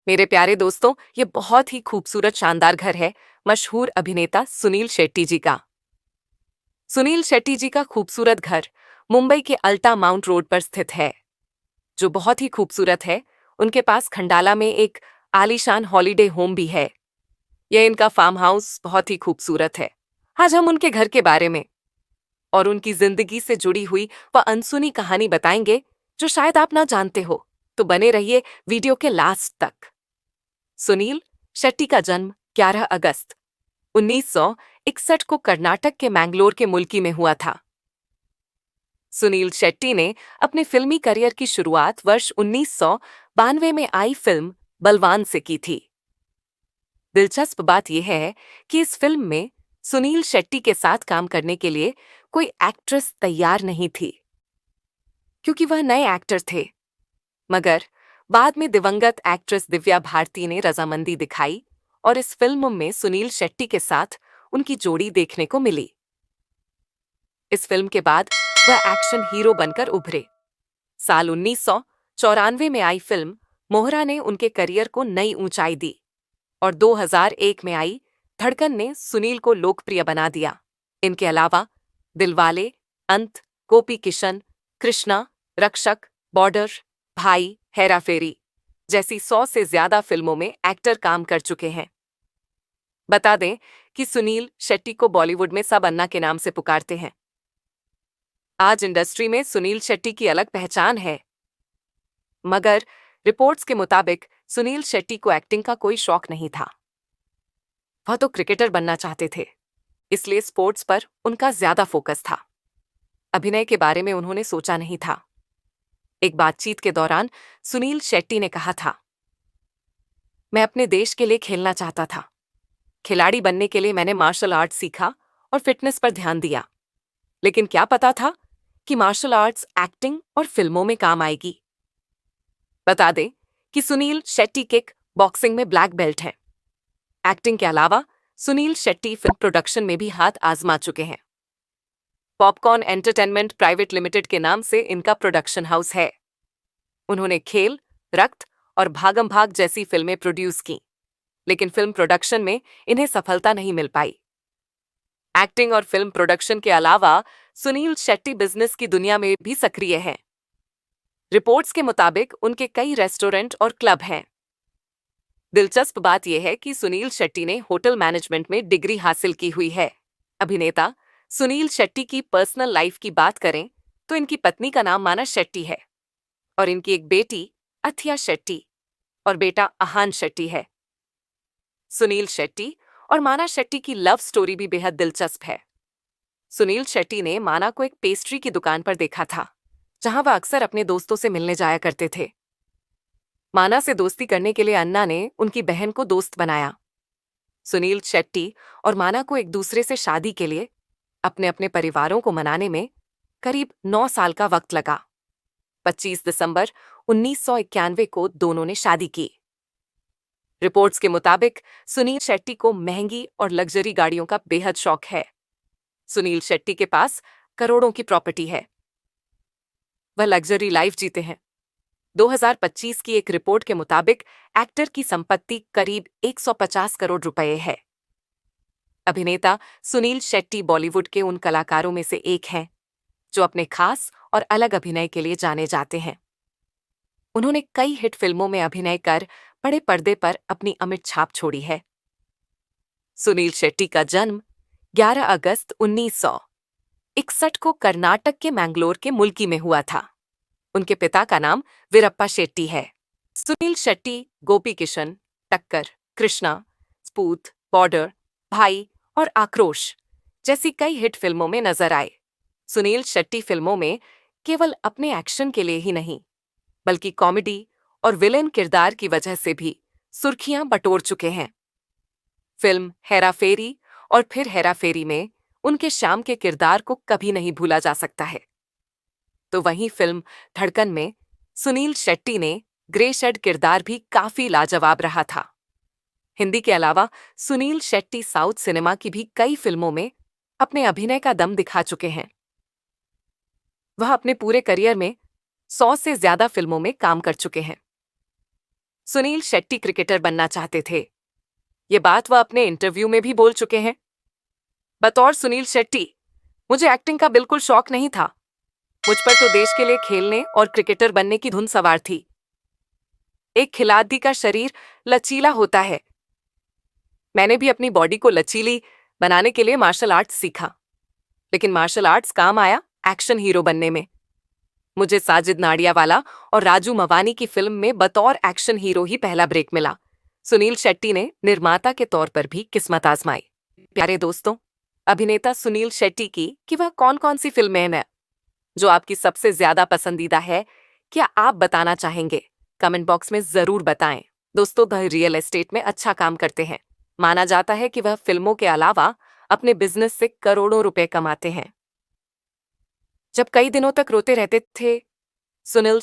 मेरे प्यारे दोस्तों, ये बहुत ही खूबसूरत शानदार घर है मशहूर अभिनेता सुनील शेट्टी जी का। सुनील शेट्टी जी का खूबसूरत घर मुंबई के अल्टा माउंट रोड पर स्थित है, जो बहुत ही खूबसूरत है। उनके पास खंडाला में एक आलीशान हॉलिडे होम भी है। यह इनका फार्म हाउस बहुत ही खूबसूरत है। आज हम उनके घर के बारे में और उनकी जिंदगी से जुड़ी हुई वह अनसुनी कहानी बताएंगे, जो शायद आप ना जानते हो। तो बने रहिए वीडियो के लास्ट तक। सुनील शेट्टी का जन्म 11 अगस्त 1961 को कर्नाटक के मैंगलोर के मुल्की में हुआ था। सुनील शेट्टी ने अपने फिल्मी करियर की शुरुआत वर्ष 1992 में आई फिल्म बलवान से की थी। दिलचस्प बात यह है कि इस फिल्म में सुनील शेट्टी के साथ काम करने के लिए कोई एक्ट्रेस तैयार नहीं थी, क्योंकि वह नए एक्टर थे। मगर बाद में दिवंगत एक्ट्रेस दिव्या भारती ने रजामंदी दिखाई और इस फिल्म में सुनील शेट्टी के साथ उनकी जोड़ी देखने को मिली। इस फिल्म के बाद वह एक्शन हीरो बनकर उभरे। साल 1994 में आई फिल्म मोहरा ने उनके करियर को नई ऊंचाई दी और 2001 में आई धड़कन ने सुनील को लोकप्रिय बना दिया। इनके अलावा दिलवाले, अंत, गोपी किशन, कृष्णा, रक्षक, बॉर्डर, भाई, हेरा फेरी जैसी 100 से ज्यादा फिल्मों में एक्टर काम कर चुके हैं। बता दें कि सुनील शेट्टी को बॉलीवुड में सब अन्ना के नाम से पुकारते हैं। आज इंडस्ट्री में सुनील शेट्टी की अलग पहचान है, मगर रिपोर्ट्स के मुताबिक सुनील शेट्टी को एक्टिंग का कोई शौक नहीं था। वह तो क्रिकेटर बनना चाहते थे, इसलिए स्पोर्ट्स पर उनका ज्यादा फोकस था। अभिनय के बारे में उन्होंने सोचा नहीं था। एक बातचीत के दौरान सुनील शेट्टी ने कहा था, मैं अपने देश के लिए खेलना चाहता था। खिलाड़ी बनने के लिए मैंने मार्शल आर्ट सीखा और फिटनेस पर ध्यान दिया। लेकिन क्या पता था कि मार्शल आर्ट्स एक्टिंग और फिल्मों में काम आएगी। बता दें कि सुनील शेट्टी किक बॉक्सिंग में ब्लैक बेल्ट हैं। एक्टिंग के अलावा सुनील शेट्टी फिल्म प्रोडक्शन में भी हाथ आजमा चुके हैं। पॉपकॉर्न एंटरटेनमेंट प्राइवेट लिमिटेड के नाम से इनका प्रोडक्शन हाउस है। उन्होंने खेल, रक्त और भागम भाग जैसी फिल्में प्रोड्यूस की, लेकिन फिल्म प्रोडक्शन में इन्हें सफलता नहीं मिल पाई। एक्टिंग और फिल्म प्रोडक्शन के अलावा सुनील शेट्टी बिजनेस की दुनिया में भी सक्रिय हैं। रिपोर्ट्स के मुताबिक उनके कई रेस्टोरेंट और क्लब हैं। दिलचस्प बात यह है कि सुनील शेट्टी ने होटल मैनेजमेंट में डिग्री हासिल की हुई है। अभिनेता सुनील शेट्टी की पर्सनल लाइफ की बात करें तो इनकी पत्नी का नाम माना शेट्टी है और इनकी एक बेटी अथिया शेट्टी और बेटा आहान शेट्टी है। सुनील शेट्टी और माना शेट्टी की लव स्टोरी भी बेहद दिलचस्प है। सुनील शेट्टी ने माना को एक पेस्ट्री की दुकान पर देखा था, जहां वह अक्सर अपने दोस्तों से मिलने जाया करते थे। माना से दोस्ती करने के लिए अन्ना ने उनकी बहन को दोस्त बनाया। सुनील शेट्टी और माना को एक दूसरे से शादी के लिए अपने अपने परिवारों को मनाने में करीब 9 साल का वक्त लगा। 25 दिसंबर 1991 को दोनों ने शादी की। रिपोर्ट्स के मुताबिक सुनील शेट्टी को महंगी और लग्जरी गाड़ियों का बेहद शौक है। सुनील शेट्टी के पास करोड़ों की प्रॉपर्टी है। वह लग्जरी लाइफ जीते हैं। 2025 की एक रिपोर्ट के मुताबिक एक्टर की संपत्ति करीब 150 करोड़ रुपए है। अभिनेता सुनील शेट्टी बॉलीवुड के उन कलाकारों में से एक हैं जो अपने खास और अलग अभिनय के लिए जाने जाते हैं। उन्होंने कई हिट फिल्मों में अभिनय कर बड़े पर्दे पर अपनी अमिट छाप छोड़ी है। सुनील शेट्टी का जन्म 11 अगस्त 1961 को कर्नाटक के मैंगलोर के मुल्की में हुआ था। उनके पिता का नाम वीरप्पा शेट्टी है। सुनील शेट्टी गोपी किशन, टक्कर, कृष्णा, स्पूत, बॉर्डर, भाई और आक्रोश जैसी कई हिट फिल्मों में नजर आए। सुनील शेट्टी फिल्मों में केवल अपने एक्शन के लिए ही नहीं, बल्कि कॉमेडी और विलेन किरदार की वजह से भी सुर्खियां बटोर चुके हैं। फिल्म हेरा फेरी और फिर हेरा फेरी में उनके श्याम के किरदार को कभी नहीं भूला जा सकता है। तो वहीं फिल्म धड़कन में सुनील शेट्टी ने ग्रे शेड किरदार भी काफी लाजवाब रहा था। हिंदी के अलावा सुनील शेट्टी साउथ सिनेमा की भी कई फिल्मों में अपने अभिनय का दम दिखा चुके हैं। वह अपने पूरे करियर में 100 से ज्यादा फिल्मों में काम कर चुके हैं। सुनील शेट्टी क्रिकेटर बनना चाहते थे। ये बात वह अपने इंटरव्यू में भी बोल चुके हैं। बतौर सुनील शेट्टी, मुझे एक्टिंग का बिल्कुल शौक नहीं था। मुझ पर तो देश के लिए खेलने और क्रिकेटर बनने की धुन सवार थी। एक खिलाड़ी का शरीर लचीला होता है। मैंने भी अपनी बॉडी को लचीली बनाने के लिए मार्शल आर्ट्स सीखा, लेकिन मार्शल आर्ट्स काम आया एक्शन हीरो बनने में। मुझे साजिद नाडियावाला और राजू मवानी की फिल्म में बतौर एक्शन हीरो ही पहला ब्रेक मिला। सुनील शेट्टी ने निर्माता के तौर पर भी किस्मत आजमाई। प्यारे दोस्तों, अभिनेता सुनील शेट्टी की कि वह कौन कौन सी फिल्में हैं जो आपकी सबसे ज्यादा पसंदीदा है, क्या आप बताना चाहेंगे? कमेंट बॉक्स में जरूर बताएं। दोस्तों, वह रियल एस्टेट में अच्छा काम करते हैं। माना जाता है कि वह फिल्मों के अलावा अपने बिजनेस से करोड़ों रुपए कमाते हैं। जब कई दिनों तक रोते रहते थे सुनील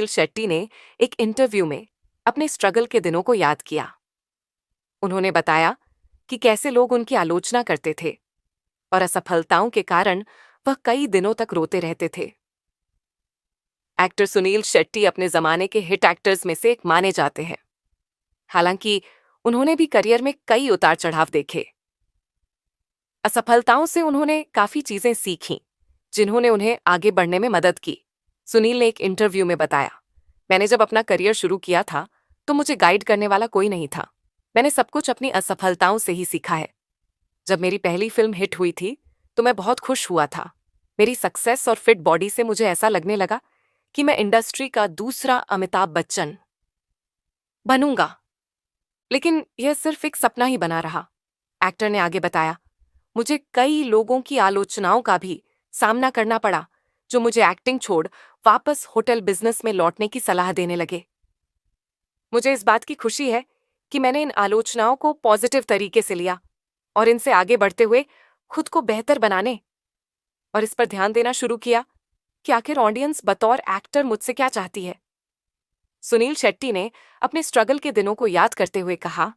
शेट्टी ने एक इंटरव्यू में अपने स्ट्रगल के दिनों को याद किया। उन्होंने बताया कि कैसे लोग उनकी आलोचना करते थे और असफलताओं के कारण वह कई दिनों तक रोते रहते थे। एक्टर सुनील शेट्टी अपने जमाने के हिट एक्टर्स में से एक माने जाते हैं। हालांकि उन्होंने भी करियर में कई उतार चढ़ाव देखे। असफलताओं से उन्होंने काफी चीजें सीखीं, जिन्होंने उन्हें आगे बढ़ने में मदद की। सुनील ने एक इंटरव्यू में बताया, मैंने जब अपना करियर शुरू किया था तो मुझे गाइड करने वाला कोई नहीं था। मैंने सब कुछ अपनी असफलताओं से ही सीखा है। जब मेरी पहली फिल्म हिट हुई थी तो मैं बहुत खुश हुआ था। मेरी सक्सेस और फिट बॉडी से मुझे ऐसा लगने लगा कि मैं इंडस्ट्री का दूसरा अमिताभ बच्चन बनूंगा, लेकिन यह सिर्फ एक सपना ही बना रहा। एक्टर ने आगे बताया, मुझे कई लोगों की आलोचनाओं का भी सामना करना पड़ा, जो मुझे एक्टिंग छोड़ वापस होटल बिजनेस में लौटने की सलाह देने लगे। मुझे इस बात की खुशी है कि मैंने इन आलोचनाओं को पॉजिटिव तरीके से लिया और इनसे आगे बढ़ते हुए खुद को बेहतर बनाने और इस पर ध्यान देना शुरू किया कि आखिर ऑडियंस बतौर एक्टर मुझसे क्या चाहती है। सुनील शेट्टी ने अपने स्ट्रगल के दिनों को याद करते हुए कहा,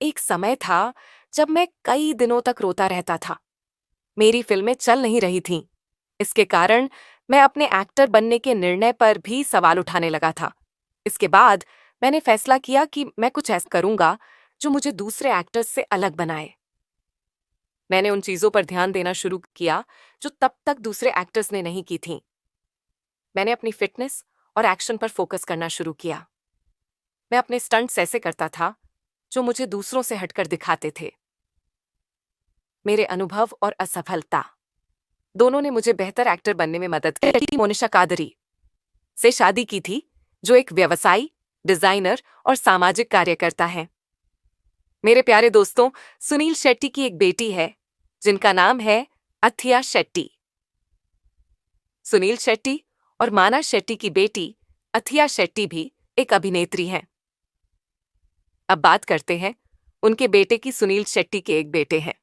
एक समय था जब मैं कई दिनों तक रोता रहता था। मेरी फिल्में चल नहीं रही थीं। इसके कारण मैं अपने एक्टर बनने के निर्णय पर भी सवाल उठाने लगा था। इसके बाद मैंने फैसला किया कि मैं कुछ ऐसा करूंगा जो मुझे दूसरे एक्टर्स से अलग बनाए। मैंने उन चीजों पर ध्यान देना शुरू किया जो तब तक दूसरे एक्टर्स ने नहीं की थीं। मैंने अपनी फिटनेस और एक्शन पर फोकस करना शुरू किया। मैं अपने स्टंट्स ऐसे करता था जो मुझे दूसरों से हटकर दिखाते थे। मेरे अनुभव और असफलता दोनों ने मुझे बेहतर एक्टर बनने में मदद की। मोनिशा कादरी से शादी की थी, जो एक व्यवसायी, डिजाइनर और सामाजिक कार्यकर्ता हैं। मेरे प्यारे दोस्तों, सुनील शेट्टी की एक बेटी है जिनका नाम है अथिया शेट्टी। सुनील शेट्टी और माना शेट्टी की बेटी अथिया शेट्टी भी एक अभिनेत्री हैं। अब बात करते हैं उनके बेटे की। सुनील शेट्टी के एक बेटे हैं।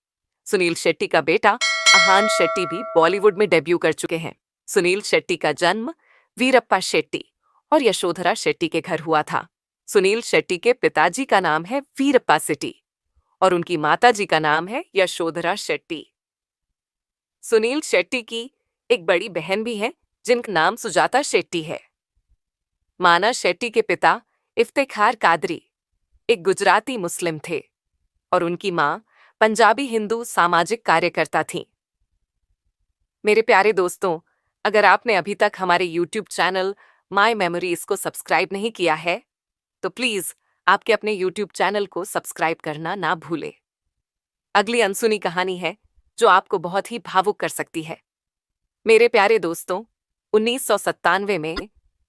सुनील शेट्टी का बेटा अहान शेट्टी भी बॉलीवुड में डेब्यू कर चुके हैं। सुनील शेट्टी का जन्म वीरप्पा शेट्टी और यशोधरा शेट्टी के घर हुआ था। सुनील शेट्टी के पिताजी का नाम है वीरप्पा शेट्टी और उनकी माताजी का नाम है यशोधरा शेट्टी। सुनील शेट्टी की एक बड़ी बहन भी है जिनका नाम सुजाता शेट्टी है। माना शेट्टी के पिता इफ्तिखार कादरी एक गुजराती मुस्लिम थे और उनकी मां पंजाबी हिंदू सामाजिक कार्यकर्ता थीं। मेरे प्यारे दोस्तों, अगर आपने अभी तक हमारे YouTube चैनल माय मेमोरीज को सब्सक्राइब नहीं किया है तो प्लीज आपके अपने YouTube चैनल को सब्सक्राइब करना ना भूलें। अगली अनसुनी कहानी है जो आपको बहुत ही भावुक कर सकती है। मेरे प्यारे दोस्तों, 1997 में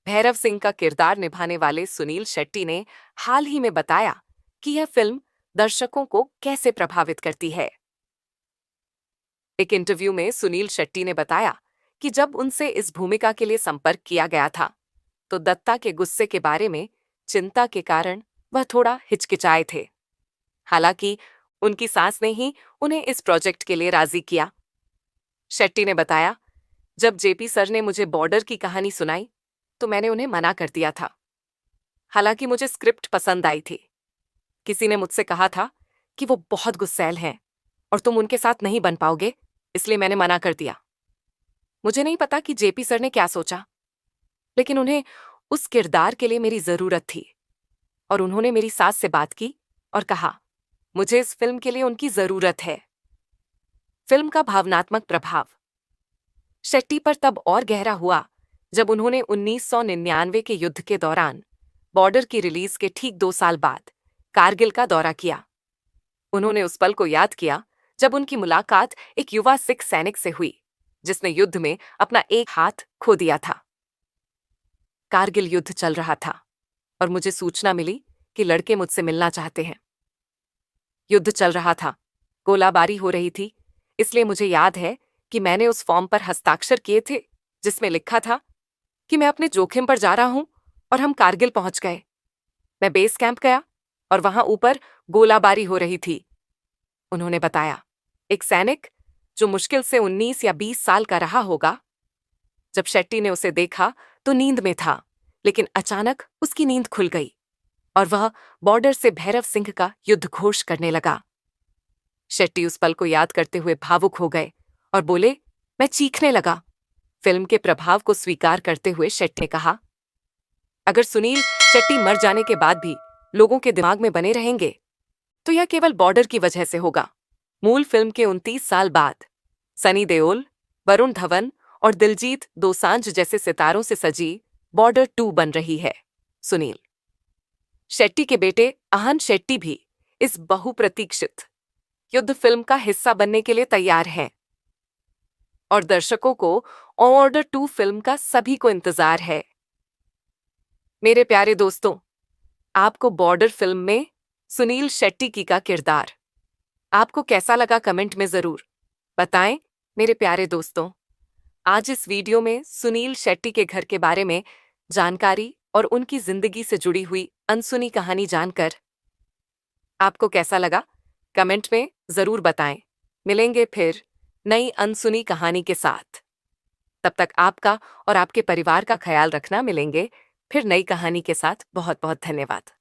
भैरव सिंह का किरदार निभाने वाले सुनील शेट्टी ने हाल ही में बताया कि यह फिल्म दर्शकों को कैसे प्रभावित करती है। एक इंटरव्यू में सुनील शेट्टी ने बताया कि जब उनसे इस भूमिका के लिए संपर्क किया गया था तो दत्ता के गुस्से के बारे में चिंता के कारण वह थोड़ा हिचकिचाए थे। हालांकि उनकी सास ने ही उन्हें इस प्रोजेक्ट के लिए राजी किया। शेट्टी ने बताया, जब जेपी सर ने मुझे बॉर्डर की कहानी सुनाई तो मैंने उन्हें मना कर दिया था। हालांकि मुझे स्क्रिप्ट पसंद आई थी। किसी ने मुझसे कहा था कि वो बहुत गुस्सैल हैं और तुम उनके साथ नहीं बन पाओगे, इसलिए मैंने मना कर दिया। मुझे नहीं पता कि जेपी सर ने क्या सोचा, लेकिन उन्हें उस किरदार के लिए मेरी जरूरत थी और उन्होंने मेरी सास से बात की और कहा, मुझे इस फिल्म के लिए उनकी जरूरत है। फिल्म का भावनात्मक प्रभाव शेट्टी पर तब और गहरा हुआ जब उन्होंने 1999 के युद्ध के दौरान बॉर्डर की रिलीज के ठीक 2 साल बाद कारगिल का दौरा किया। उन्होंने उस पल को याद किया जब उनकी मुलाकात एक युवा सिख सैनिक से हुई जिसने युद्ध में अपना एक हाथ खो दिया था। कारगिल युद्ध चल रहा था और मुझे सूचना मिली कि लड़के मुझसे मिलना चाहते हैं। युद्ध चल रहा था, गोलाबारी हो रही थी, इसलिए मुझे याद है कि मैंने उस फॉर्म पर हस्ताक्षर किए थे जिसमें लिखा था कि मैं अपने जोखिम पर जा रहा हूं और हम कारगिल पहुंच गए। मैं बेस कैंप गया और वहां ऊपर गोलाबारी हो रही थी, उन्होंने बताया। एक सैनिक जो मुश्किल से 19 या 20 साल का रहा होगा। जब शेट्टी ने उसे देखा तो नींद में था, लेकिन अचानक उसकी नींद खुल गई और वह बॉर्डर से भैरव सिंह का युद्ध घोष करने लगा। शेट्टी उस पल को याद करते हुए भावुक हो गए और बोले, मैं चीखने लगा। फिल्म के प्रभाव को स्वीकार करते हुए शेट्टी ने कहा, अगर सुनील शेट्टी मर जाने के बाद भी लोगों के दिमाग में बने रहेंगे तो यह केवल बॉर्डर की वजह से होगा। मूल फिल्म के 29 साल बाद सनी देओल, वरुण धवन और दिलजीत दोसांझ जैसे सितारों से सजी बॉर्डर 2 बन रही है। सुनील शेट्टी के बेटे आहन शेट्टी भी इस बहुप्रतीक्षित युद्ध फिल्म का हिस्सा बनने के लिए तैयार हैं और दर्शकों को बॉर्डर 2 फिल्म का सभी को इंतजार है। मेरे प्यारे दोस्तों, आपको बॉर्डर फिल्म में सुनील शेट्टी की का किरदार आपको कैसा लगा कमेंट में जरूर बताएं। मेरे प्यारे दोस्तों, आज इस वीडियो में सुनील शेट्टी के घर के बारे में जानकारी और उनकी जिंदगी से जुड़ी हुई अनसुनी कहानी जानकर आपको कैसा लगा कमेंट में जरूर बताएं। मिलेंगे फिर नई अनसुनी कहानी के साथ। तब तक आपका और आपके परिवार का ख्याल रखना। मिलेंगे फिर नई कहानी के साथ। बहुत बहुत धन्यवाद।